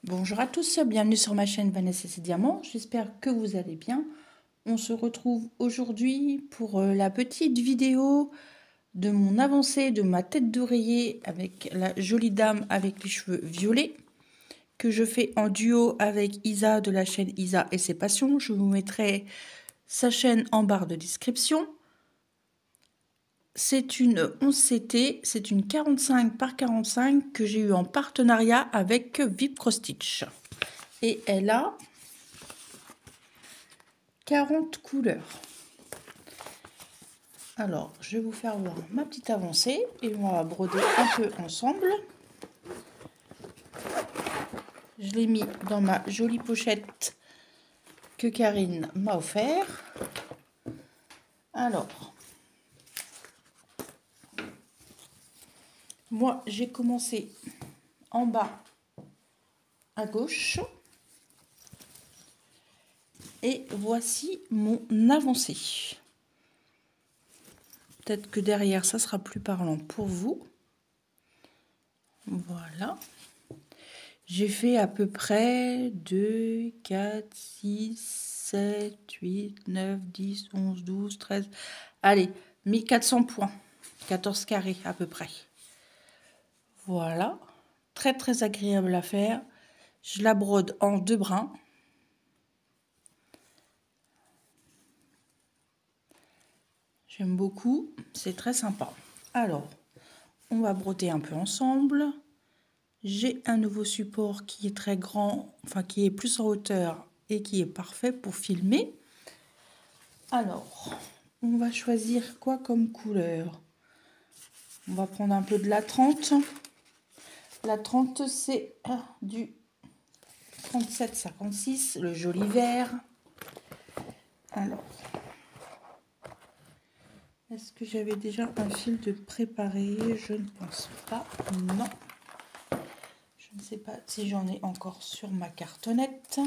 Bonjour à tous, bienvenue sur ma chaîne Vanessa et Diamants, j'espère que vous allez bien. On se retrouve aujourd'hui pour la petite vidéo de mon avancée de ma tête d'oreiller avec la jolie dame avec les cheveux violets que je fais en duo avec Isa de la chaîne Isa et ses passions. Je vous mettrai sa chaîne en barre de description. C'est une 11CT, c'est une 45 par 45 que j'ai eu en partenariat avec VIP Cross Stitch. Et elle a 40 couleurs. Alors, je vais vous faire voir ma petite avancée et on va broder un peu ensemble. Je l'ai mis dans ma jolie pochette que Karine m'a offert. Alors, moi j'ai commencé en bas à gauche et voici mon avancée. Peut-être que derrière ça sera plus parlant pour vous. Voilà. J'ai fait à peu près 2, 4, 6, 7, 8, 9, 10, 11, 12, 13... Allez, 1400 points. 14 carrés à peu près. Voilà. Très très agréable à faire. Je la brode en 2 brins. J'aime beaucoup. C'est très sympa. Alors, on va broder un peu ensemble. J'ai un nouveau support qui est très grand, enfin qui est plus en hauteur et qui est parfait pour filmer. Alors, on va choisir quoi comme couleur? On va prendre un peu de la 30. La 30, c'est du 37,56, le joli vert. Alors, est-ce que j'avais déjà un fil de préparé? Je ne pense pas, non. Je ne sais pas si j'en ai encore sur ma cartonnette.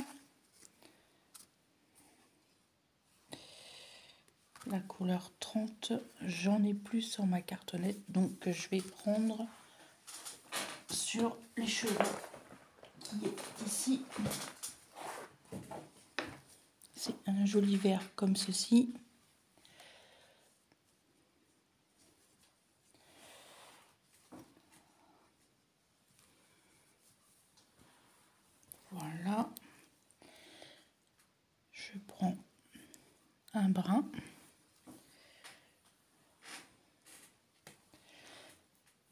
La couleur 30, j'en ai plus sur ma cartonnette, donc je vais prendre sur les cheveux qui est ici. C'est un joli vert comme ceci. Voilà. Je prends un brin.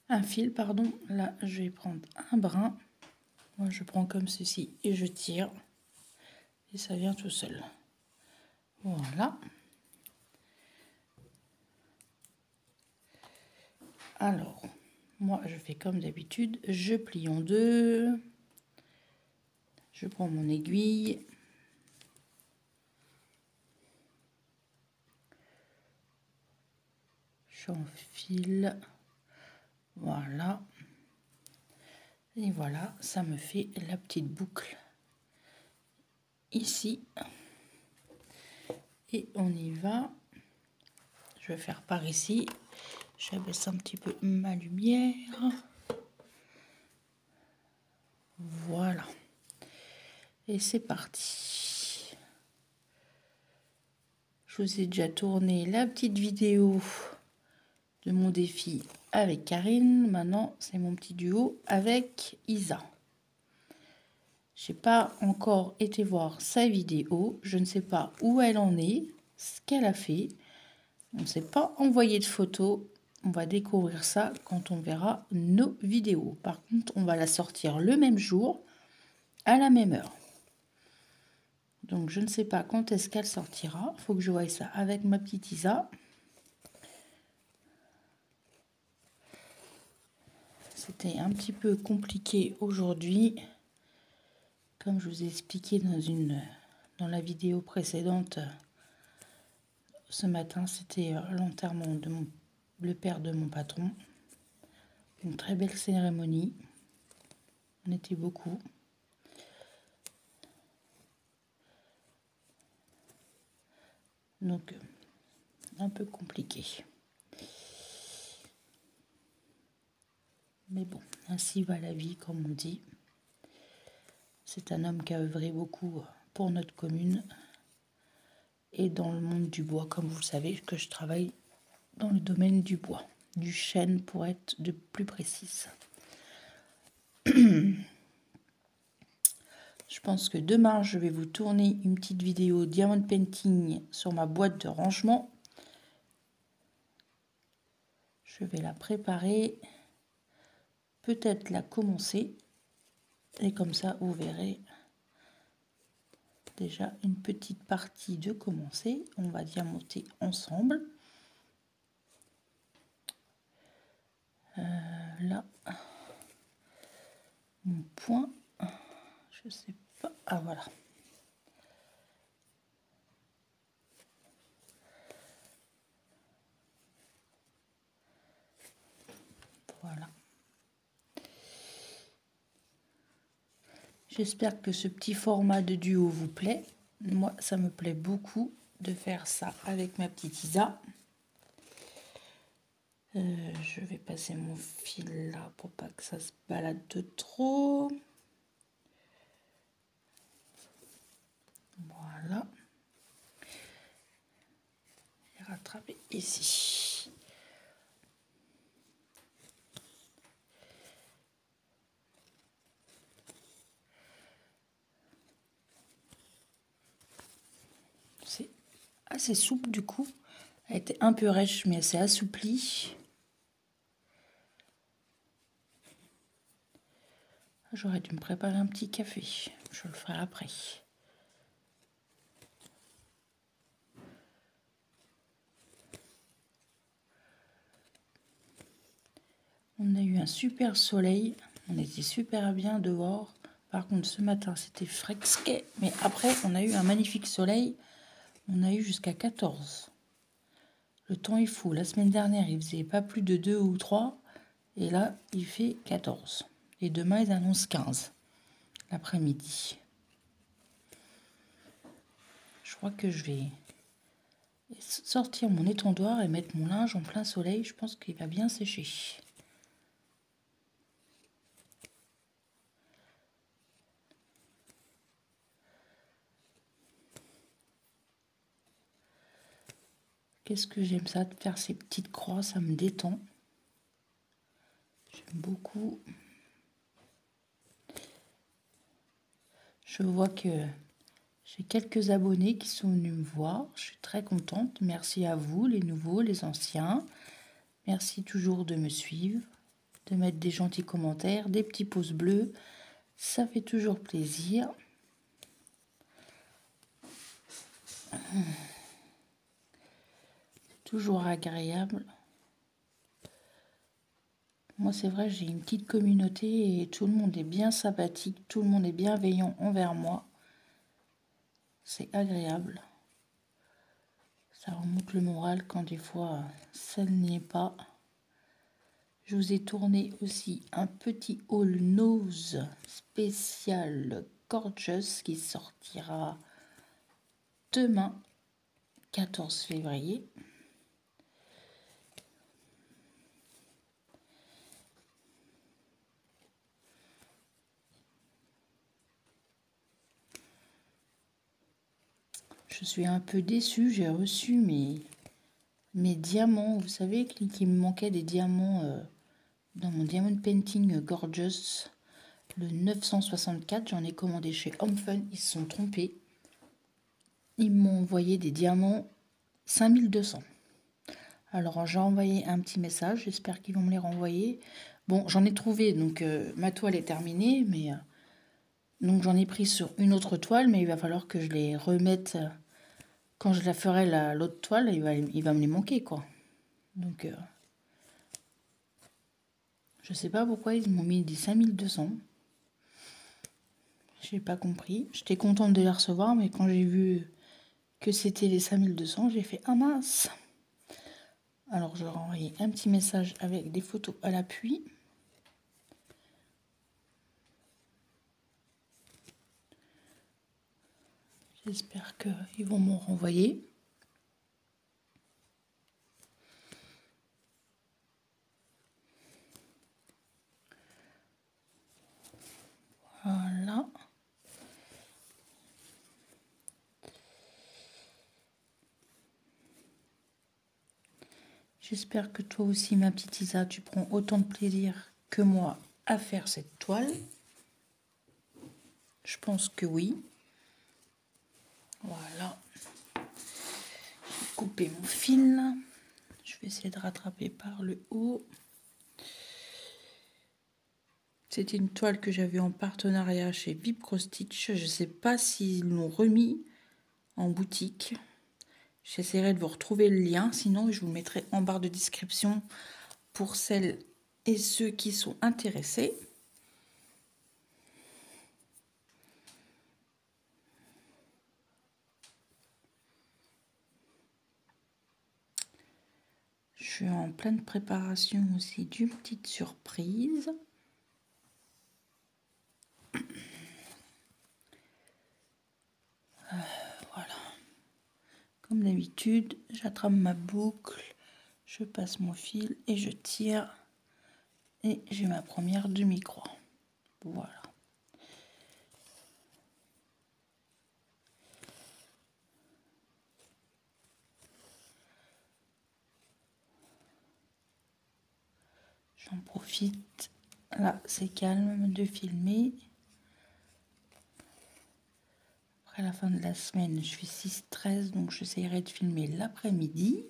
Un fil, pardon. Là, je vais prendre un brin. Moi, je prends comme ceci et je tire. Et ça vient tout seul. Voilà. Alors, moi, je fais comme d'habitude. Je plie en deux. Je prends mon aiguille. J'enfile. Voilà. Et voilà, ça me fait la petite boucle ici. Et on y va. Je vais faire par ici. J'abaisse un petit peu ma lumière. Voilà. Et c'est parti. Je vous ai déjà tourné la petite vidéo de mon défi avec Karine. Maintenant, c'est mon petit duo avec Isa. J'ai pas encore été voir sa vidéo. Je ne sais pas où elle en est, ce qu'elle a fait. On ne s'est pas envoyé de photos. On va découvrir ça quand on verra nos vidéos. Par contre, on va la sortir le même jour, à la même heure. Donc, je ne sais pas quand est-ce qu'elle sortira. Il faut que je voie ça avec ma petite Isa. C'était un petit peu compliqué aujourd'hui. Comme je vous ai expliqué dans la vidéo précédente, ce matin, c'était l'enterrement de le père de mon patron. Une très belle cérémonie. On était beaucoup. Donc, un peu compliqué. Mais bon, ainsi va la vie, comme on dit. C'est un homme qui a œuvré beaucoup pour notre commune et dans le monde du bois, comme vous le savez, que je travaille dans le domaine du bois, du chêne pour être de plus précise. Je pense que demain, je vais vous tourner une petite vidéo diamond painting sur ma boîte de rangement. Je vais la préparer, peut-être la commencer. Et comme ça, vous verrez déjà une petite partie de commencer. On va diamanter ensemble. Là, mon point, je sais pas. Ah voilà. Voilà. J'espère que ce petit format de duo vous plaît. Moi, ça me plaît beaucoup de faire ça avec ma petite Isa. Je vais passer mon fil là pour pas que ça se balade de trop. Voilà. Et rattraper ici. C'est assez souple du coup. Elle était un peu rêche mais elle s'est assouplie. J'aurais dû me préparer un petit café. Je le ferai après. On a eu un super soleil. On était super bien dehors. Par contre, ce matin, c'était fresquet. Mais après, on a eu un magnifique soleil. On a eu jusqu'à 14. Le temps est fou. La semaine dernière, il faisait pas plus de 2 ou 3. Et là, il fait 14. Et demain, ils annoncent 15 l'après-midi. Je crois que je vais sortir mon étendoir et mettre mon linge en plein soleil. Je pense qu'il va bien sécher. Qu'est-ce que j'aime ça, de faire ces petites croix, ça me détend. J'aime beaucoup. Je vois que j'ai quelques abonnés qui sont venus me voir. Je suis très contente. Merci à vous, les nouveaux, les anciens. Merci toujours de me suivre, de mettre des gentils commentaires, des petits pouces bleus. Ça fait toujours plaisir. Toujours agréable. Moi, c'est vrai, j'ai une petite communauté et tout le monde est bien sympathique, tout le monde est bienveillant envers moi. C'est agréable. Ça remonte le moral quand des fois ça n'y est pas. Je vous ai tourné aussi un petit haul nose spécial Gorgeous qui sortira demain, 14 février. Je suis un peu déçue, j'ai reçu mes diamants. Vous savez qu'il me manquait des diamants dans mon Diamond Painting Gorgeous. Le 964, j'en ai commandé chez Home Fun, ils se sont trompés. Ils m'ont envoyé des diamants 5200. Alors j'ai envoyé un petit message, j'espère qu'ils vont me les renvoyer. Bon, j'en ai trouvé, donc ma toile est terminée, mais donc j'en ai pris sur une autre toile, mais il va falloir que je les remette. Quand je la ferai l'autre toile, il va me les manquer, quoi. Donc je sais pas pourquoi ils m'ont mis des 5200. J'ai pas compris. J'étais contente de les recevoir, mais quand j'ai vu que c'était les 5200, j'ai fait ah mince. Alors je leur ai envoyé un petit message avec des photos à l'appui. J'espère qu'ils vont m'en renvoyer. Voilà. J'espère que toi aussi, ma petite Isa, tu prends autant de plaisir que moi à faire cette toile. Je pense que oui. Voilà. Je vais couper mon fil. Je vais essayer de rattraper par le haut. C'était une toile que j'avais en partenariat chez Vip Cross Stitch. Je ne sais pas s'ils l'ont remis en boutique. J'essaierai de vous retrouver le lien. Sinon, je vous le mettrai en barre de description pour celles et ceux qui sont intéressés. Je suis en pleine préparation aussi d'une petite surprise. Voilà. Comme d'habitude, j'attrape ma boucle, je passe mon fil et je tire. Et j'ai ma première demi-croix. Voilà. J'en profite. Là, c'est calme de filmer. Après la fin de la semaine, je fais 6-13, donc j'essaierai de filmer l'après-midi.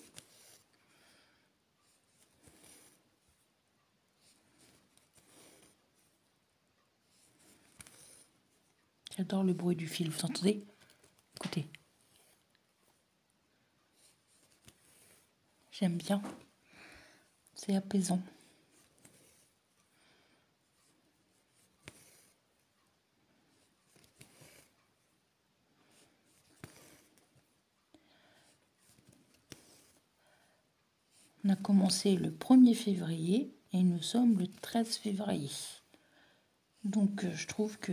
J'adore le bruit du fil, vous entendez? Écoutez. J'aime bien. C'est apaisant. On a commencé le 1er février et nous sommes le 13 février. Donc je trouve que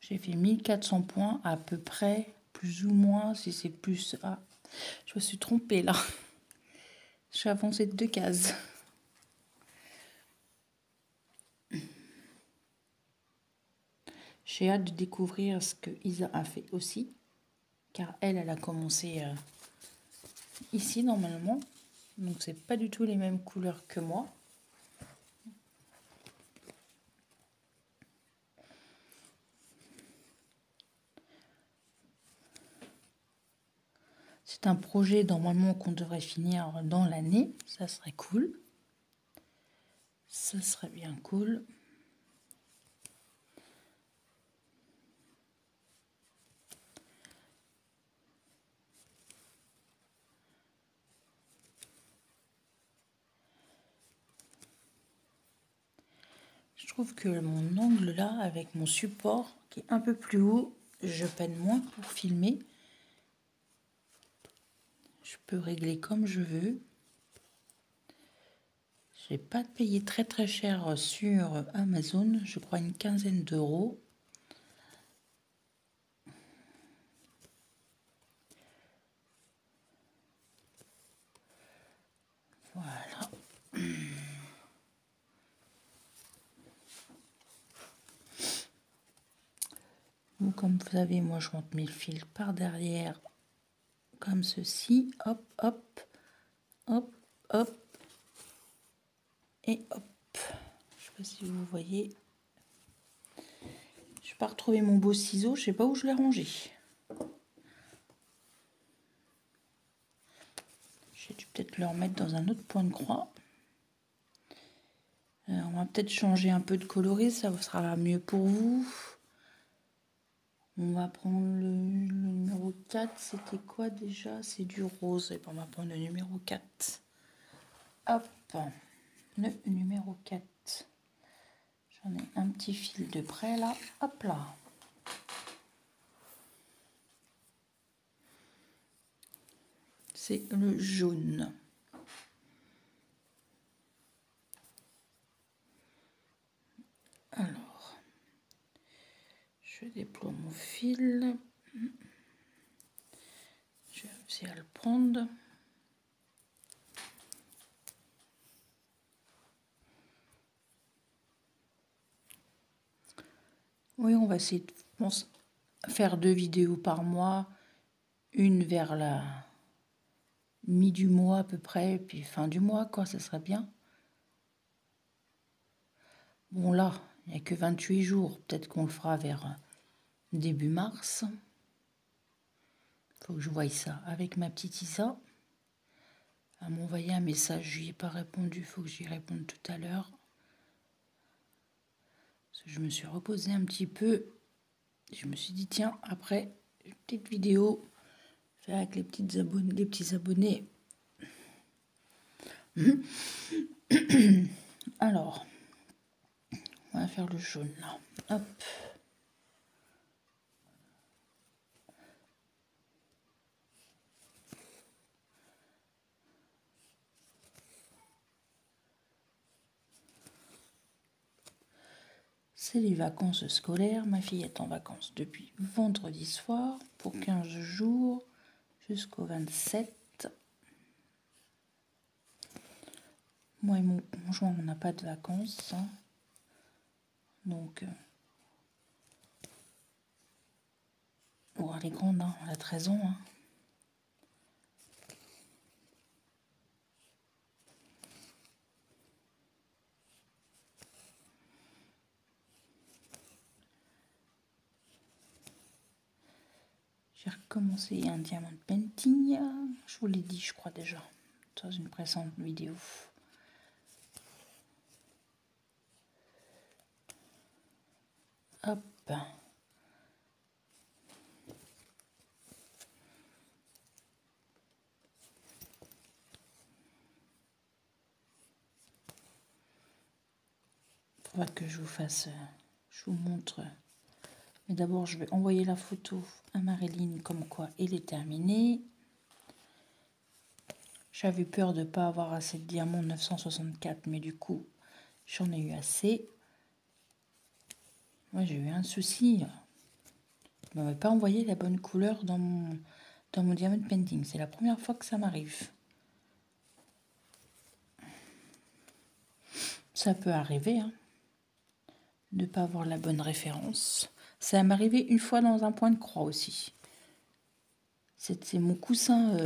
j'ai fait 1400 points à peu près, plus ou moins, si c'est plus... Ah, je me suis trompée là. J'ai avancé de 2 cases. J'ai hâte de découvrir ce que Isa a fait aussi. Car elle a commencé ici normalement. Donc c'est pas du tout les mêmes couleurs que moi. C'est un projet normalement qu'on devrait finir dans l'année. Ça serait cool. Ça serait bien cool. Je trouve que mon angle là, avec mon support qui est un peu plus haut, je peine moins pour filmer. Je peux régler comme je veux. Je n'ai pas payé très très cher sur Amazon, je crois une quinzaine d'euros. Voilà. Donc, comme vous savez, moi je monte mes fils par derrière comme ceci. Hop, hop, hop, hop. Et hop. Je sais pas si vous voyez. Je n'ai pas retrouvé mon beau ciseau, je sais pas où je l'ai rangé. J'ai dû peut-être le remettre dans un autre point de croix. On va peut-être changer un peu de coloris, ça sera mieux pour vous. On va prendre le numéro 4. C'était quoi déjà? C'est du rose. Et on va prendre le numéro 4. Hop. Le numéro 4. J'en ai un petit fil de près là. Hop là. C'est le jaune. Alors, je déploie mon fil. Je vais réussir à le prendre. Oui, on va essayer de faire 2 vidéos par mois. Une vers mi du mois à peu près, puis fin du mois, quoi, ça serait bien. Bon, là, il n'y a que 28 jours. Peut-être qu'on le fera vers début mars. Faut que je voie ça avec ma petite Isa. Elle m'a envoyé un message, je lui ai pas répondu, faut que j'y réponde tout à l'heure. Parce que je me suis reposée un petit peu. Je me suis dit, tiens, après, une petite vidéo, faire avec les petits abonnés. Alors, on va faire le jaune là. Hop. C'est les vacances scolaires. Ma fille est en vacances depuis vendredi soir pour 15 jours jusqu'au 27. Moi et mon conjoint, on n'a pas de vacances. Hein. Donc, bon, elle est grande, hein, elle a 13 ans. Hein. J'ai recommencé un diamant painting. Je vous l'ai dit, je crois déjà, dans une précédente vidéo. Hop. Faudra que je vous fasse, je vous montre. Mais d'abord, je vais envoyer la photo à Marilyn comme quoi il est terminé. J'avais peur de ne pas avoir assez de diamants 964, mais du coup, j'en ai eu assez. Moi, j'ai eu un souci. Je ne m'avais pas envoyé la bonne couleur dans mon diamond painting. C'est la première fois que ça m'arrive. Ça peut arriver, hein, de ne pas avoir la bonne référence. Ça m'est arrivé une fois dans un point de croix aussi. C'est mon coussin...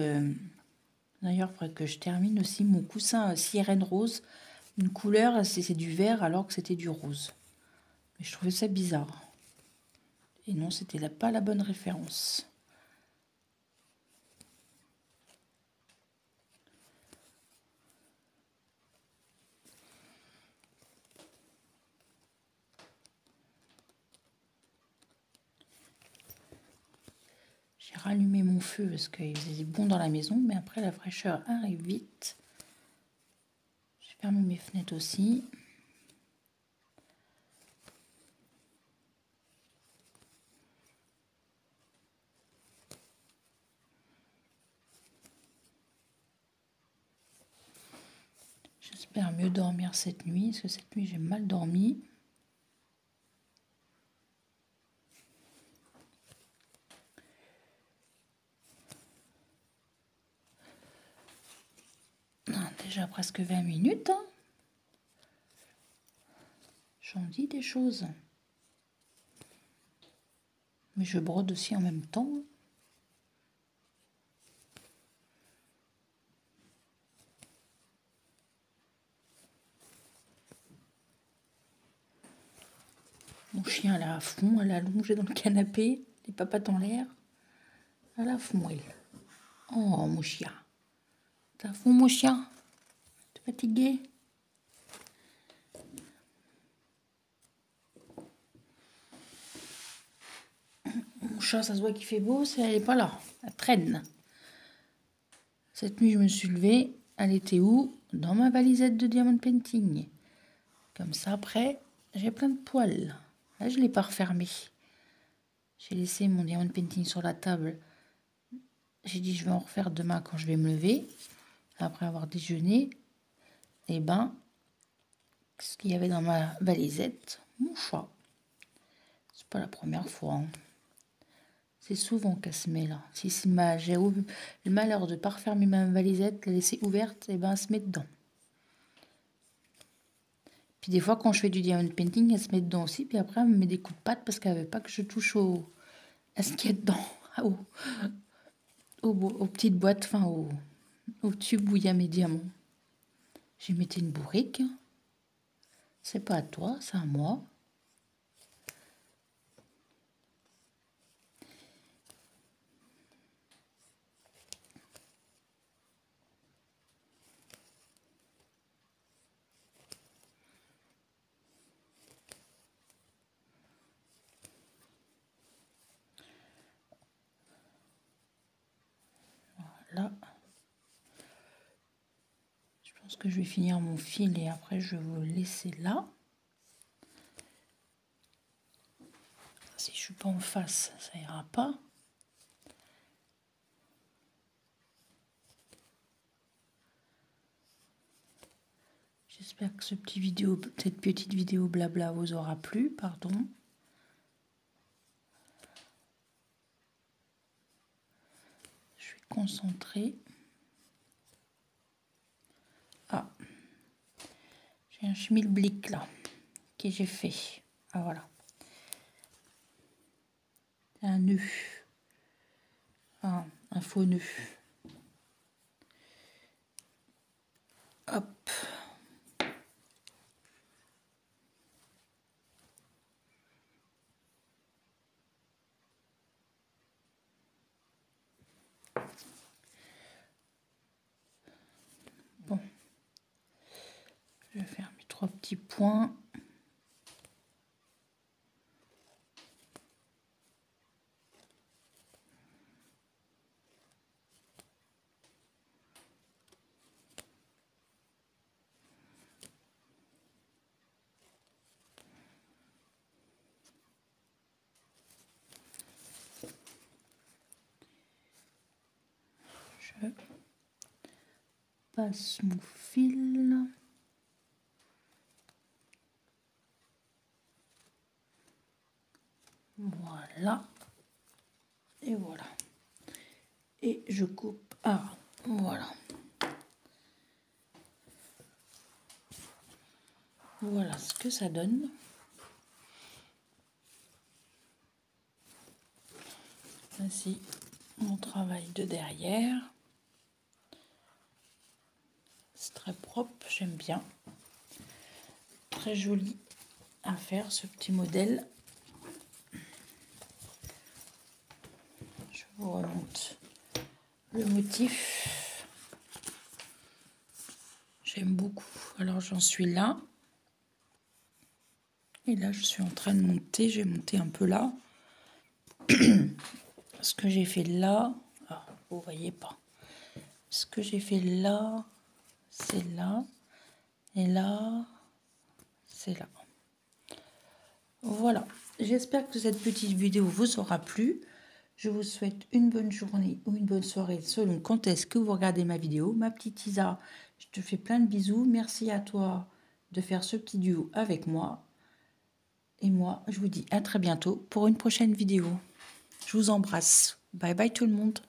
D'ailleurs, il faudrait que je termine aussi mon coussin sirène rose. Une couleur, c'est du vert alors que c'était du rose. Mais je trouvais ça bizarre. Et non, c'était pas la bonne référence. J'ai rallumé mon feu parce qu'il faisait bon dans la maison, mais après la fraîcheur arrive vite. J'ai fermé mes fenêtres aussi. J'espère mieux dormir cette nuit, parce que cette nuit j'ai mal dormi. Déjà presque 20 minutes. Hein. J'en dis des choses. Mais je brode aussi en même temps. Mon chien, elle est à fond, elle est allongée dans le canapé, les papates en l'air. Elle est à fond, elle. Oh, mon chien. T'es à fond, mon chien? T'es fatigué? Mon chat, ça se voit qu'il fait beau, elle n'est pas là. Elle traîne. Cette nuit, je me suis levée. Elle était où? Dans ma valisette de diamond painting. Comme ça, après, j'ai plein de poils. Là, je ne l'ai pas refermé. J'ai laissé mon diamond painting sur la table. J'ai dit, je vais en refaire demain quand je vais me lever. Après avoir déjeuné. Et ben, ce qu'il y avait dans ma valisette, mon chat. C'est pas la première fois. Hein. C'est souvent qu'elle se met là. Si j'ai eu le malheur de ne pas refermer ma valisette, la laisser ouverte, et ben elle se met dedans. Puis des fois, quand je fais du diamond painting, elle se met dedans aussi. Puis après, elle me met des coups de patte parce qu'elle ne veut pas que je touche à ce qu'il y a dedans. Aux petites boîtes, enfin au tube où il y a mes diamants. J'ai mis une bourrique. C'est pas à toi, c'est à moi. Voilà. Je pense que je vais finir mon fil et après je vais vous le laisser là. Si je suis pas en face, ça ira pas. J'espère que cette petite vidéo blabla vous aura plu, pardon. Je suis concentrée. Ah, j'ai un schmilblick là, que j'ai fait. Ah voilà. Un nœud. Ah, un faux nœud. Hop. Bon. Je vais faire mes 3 petits points. Je passe mon fil. Voilà. Et voilà. Et je coupe. Ah, voilà. Voilà ce que ça donne. Voici mon travail de derrière. C'est très propre, j'aime bien. Très joli à faire ce petit modèle. Je vous remonte le motif. J'aime beaucoup. Alors j'en suis là. Et là je suis en train de monter. J'ai monté un peu là. Ce que j'ai fait là. Ah, vous voyez pas. Ce que j'ai fait là, c'est là. Et là, c'est là. Voilà. J'espère que cette petite vidéo vous aura plu. Je vous souhaite une bonne journée ou une bonne soirée selon quand est-ce que vous regardez ma vidéo. Ma petite Isa, je te fais plein de bisous. Merci à toi de faire ce petit duo avec moi. Et moi, je vous dis à très bientôt pour une prochaine vidéo. Je vous embrasse. Bye bye tout le monde.